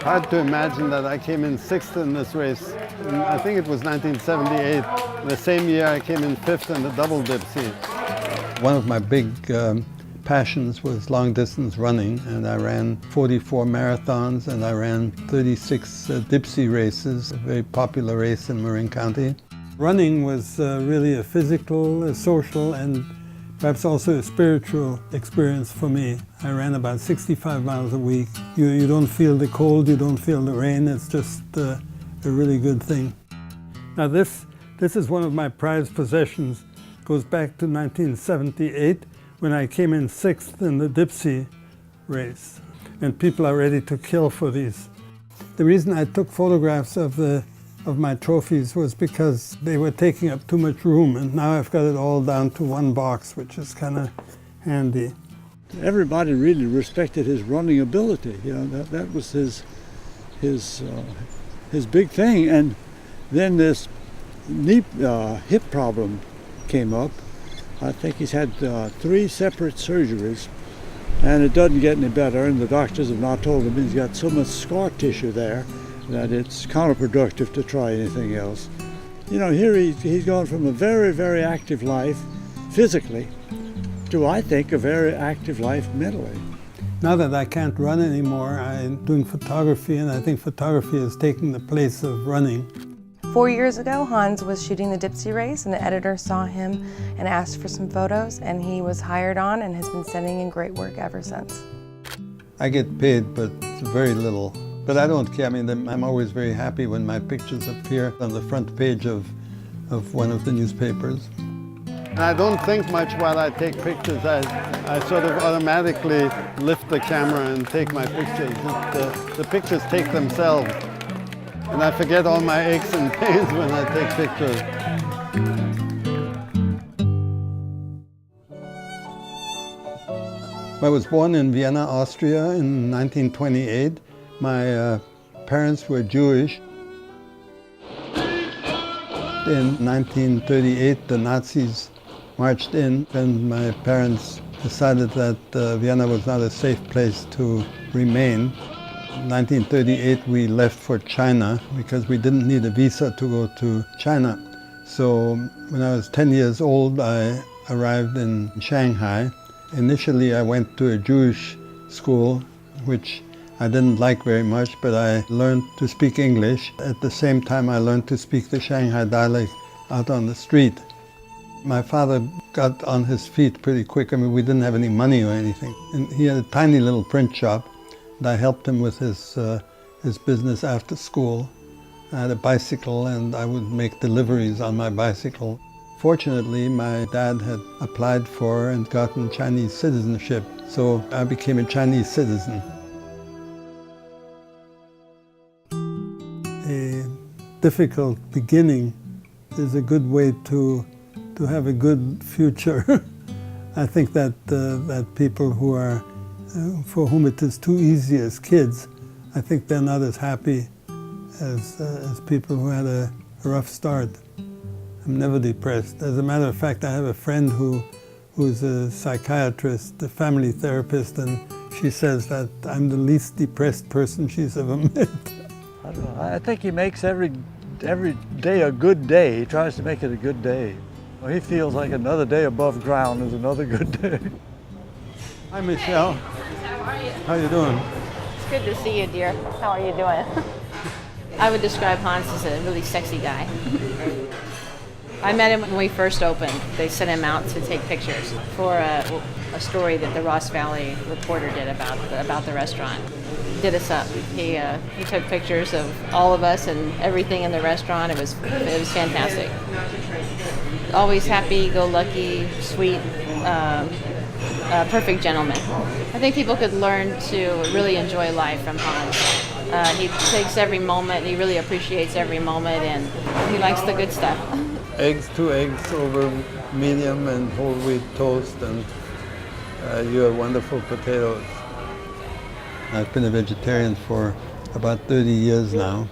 Hard to imagine that I came in 6th in this race. I think it was 1978. The same year I came in 5th in the double dipsy. One of my big passions was long distance running, and I ran 44 marathons and I ran 36 dipsy races, a very popular race in Marin County. Running was really a physical, a social, and perhaps also a spiritual experience for me. I ran about 65 miles a week. You don't feel the cold, you don't feel the rain. It's just a really good thing. Now this is one of my prized possessions. It goes back to 1978 when I came in 6th in the dipsy race. And people are ready to kill for these. The reason I took photographs of my trophies was because they were taking up too much room, and now I've got it all down to one box, which is kind of handy. Everybody really respected his running ability. You know, that was his big thing. And then this knee hip problem came up. I think he's had 3 separate surgeries, and it doesn't get any better. And the doctors have now told him he's got so much scar tissue there that it's counterproductive to try anything else. You know, here he's gone from a very, very active life physically to, I think, a very active life mentally. Now that I can't run anymore, I'm doing photography, and I think photography is taking the place of running. 4 years ago, Hans was shooting the dipsy race, and the editor saw him and asked for some photos, and he was hired on and has been sending in great work ever since. I get paid, but very little. But I don't care. I mean, I'm always very happy when my pictures appear on the front page of one of the newspapers. I don't think much while I take pictures. I sort of automatically lift the camera and take my pictures. The pictures take themselves. And I forget all my aches and pains when I take pictures. I was born in Vienna, Austria in 1928. My parents were Jewish. In 1938, the Nazis marched in, and my parents decided that Vienna was not a safe place to remain. In 1938, we left for China because we didn't need a visa to go to China. So when I was 10 years old, I arrived in Shanghai. Initially, I went to a Jewish school, which I didn't like very much, but I learned to speak English. At the same time, I learned to speak the Shanghai dialect out on the street. My father got on his feet pretty quick. I mean, we didn't have any money or anything. And he had a tiny little print shop, and I helped him with his business after school. I had a bicycle, and I would make deliveries on my bicycle. Fortunately, my dad had applied for and gotten Chinese citizenship, so I became a Chinese citizen. A difficult beginning is a good way to have a good future. I think that people who are, for whom it is too easy as kids, I think they're not as happy as people who had a rough start. I'm never depressed. As a matter of fact, I have a friend who's a psychiatrist, a family therapist, and she says that I'm the least depressed person she's ever met. I don't know. I think he makes every day a good day. He tries to make it a good day. He feels like another day above ground is another good day. Hi, Michelle. How are you? How you doing? It's good to see you, dear. How are you doing? I would describe Hans as a really sexy guy. I met him when we first opened. They sent him out to take pictures for a story that the Ross Valley Reporter did about the restaurant. Did us up. He took pictures of all of us and everything in the restaurant. It was fantastic. Always happy-go-lucky, sweet, perfect gentleman. I think people could learn to really enjoy life from Hans. He takes every moment. He really appreciates every moment, and he likes the good stuff. Two eggs over medium and whole wheat toast, and your wonderful potatoes. I've been a vegetarian for about 30 years now,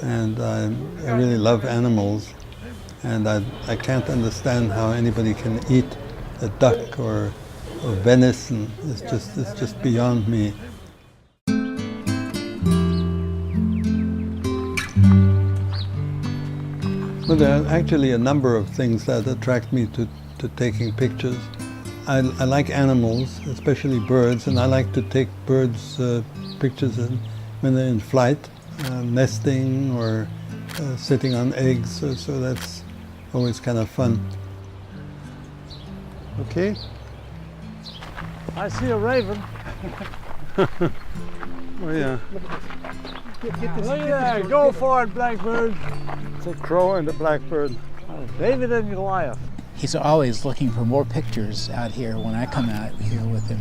and I really love animals, and I can't understand how anybody can eat a duck or venison. It's just beyond me. Well, there are actually a number of things that attract me to taking pictures. I like animals, especially birds, and I like to take birds pictures when they're in flight, nesting or sitting on eggs, so that's always kind of fun. Okay. I see a raven. Oh yeah. Look at that, go for it, blackbird. It's a crow and a blackbird. David and Goliath. He's always looking for more pictures out here when I come out here with him.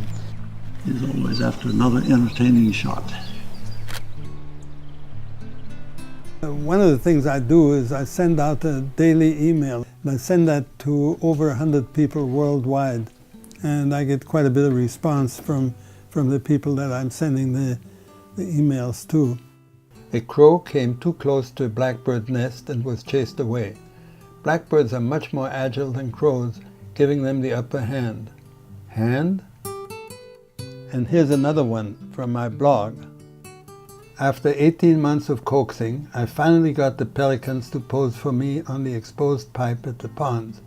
He's always after another entertaining shot. One of the things I do is I send out a daily email. And I send that to over 100 people worldwide. And I get quite a bit of response from the people that I'm sending the emails to. A crow came too close to a blackbird nest and was chased away. Blackbirds are much more agile than crows, giving them the upper hand. Hand? And here's another one from my blog. After 18 months of coaxing, I finally got the pelicans to pose for me on the exposed pipe at the ponds,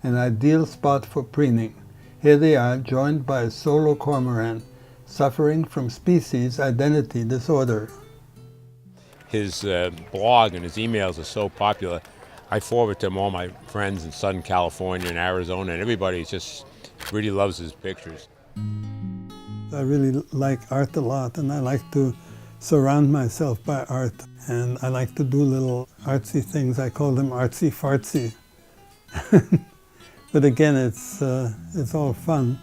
an ideal spot for preening. Here they are, joined by a solo cormorant, suffering from species identity disorder. His blog and his emails are so popular. I forward to all my friends in Southern California and Arizona, and everybody just really loves his pictures. I really like art a lot, and I like to surround myself by art. And I like to do little artsy things. I call them artsy-fartsy. But again, it's all fun.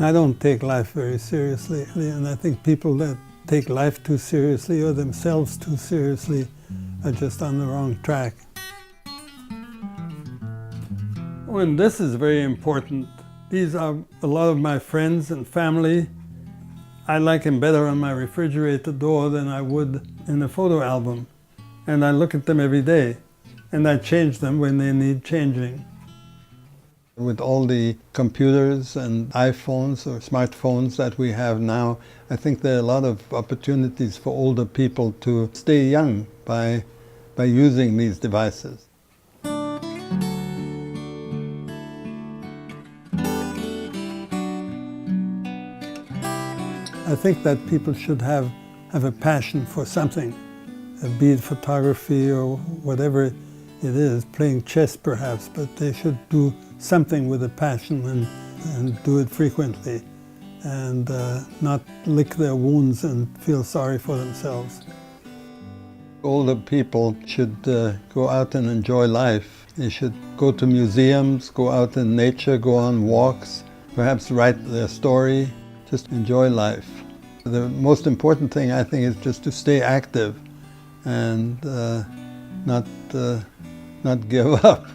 I don't take life very seriously, and I think people that take life too seriously or themselves too seriously are just on the wrong track. Oh, and this is very important. These are a lot of my friends and family. I like them better on my refrigerator door than I would in a photo album. And I look at them every day, and I change them when they need changing. With all the computers and iPhones or smartphones that we have now, I think there are a lot of opportunities for older people to stay young by using these devices. I think that people should have a passion for something, be it photography or whatever it is, playing chess perhaps, but they should do something with a passion and do it frequently and not lick their wounds and feel sorry for themselves. Older people should go out and enjoy life. They should go to museums, go out in nature, go on walks, perhaps write their story, just enjoy life. The most important thing, I think, is just to stay active and not give up.